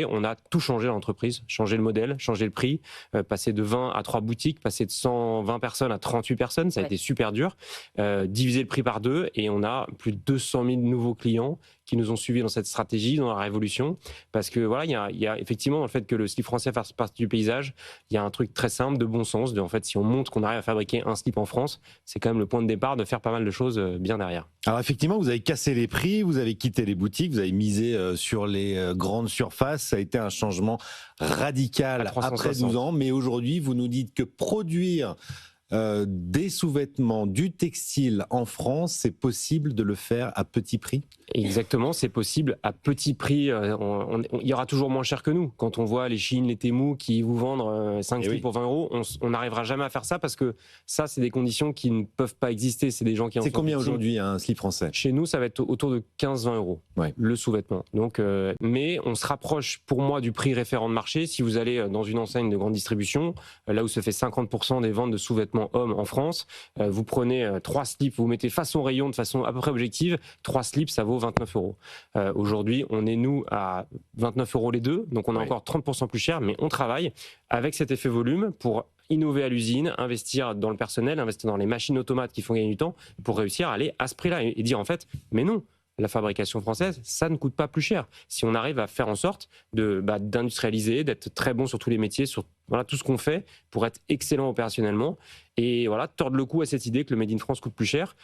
Et on a tout changé dans l'entreprise, changé le modèle, changé le prix, passer de 20 à 3 boutiques, passer de 120 personnes à 38 personnes, ça a été super dur, diviser le prix par deux et on a plus de 200 000 nouveaux clients qui nous ont suivis dans cette stratégie, dans la révolution, parce que voilà, il y a effectivement dans le fait que le slip français fasse partie du paysage, il y a un truc très simple, de bon sens, en fait, si on montre qu'on arrive à fabriquer un slip en France, c'est quand même le point de départ de faire pas mal de choses bien derrière. Alors effectivement, vous avez cassé les prix, vous avez quitté les boutiques, vous avez misé sur les grandes surfaces. Ça a été un changement radical après 12 ans. Mais aujourd'hui, vous nous dites que produire des sous-vêtements, du textile en France, c'est possible de le faire à petit prix? Exactement, c'est possible à petit prix. Il y aura toujours moins cher que nous. Quand on voit les Shein, les Temu qui vous vendent 5 slips pour 20 euros, on n'arrivera jamais à faire ça parce que ça, c'est des conditions qui ne peuvent pas exister. C'est des gens qui en C'est sont combien victimes. aujourd'hui un slip français? Chez nous, ça va être autour de 15-20 euros, le sous-vêtement. Donc, mais on se rapproche pour moi du prix référent de marché. Si vous allez dans une enseigne de grande distribution, là où se fait 50% des ventes de sous-vêtements hommes en France, vous prenez 3 slips, vous mettez façon rayon de façon à peu près objective, 3 slips, ça vaut 29 euros. Aujourd'hui, on est nous à 29 euros les deux, donc on est encore 30% plus cher, mais on travaille avec cet effet volume pour innover à l'usine, investir dans le personnel, investir dans les machines automates qui font gagner du temps pour réussir à aller à ce prix-là et dire en fait, mais non, la fabrication française, ça ne coûte pas plus cher. Si on arrive à faire en sorte d'industrialiser, d'être très bon sur tous les métiers, sur voilà, tout ce qu'on fait pour être excellent opérationnellement et voilà, tordre le cou à cette idée que le Made in France coûte plus cher.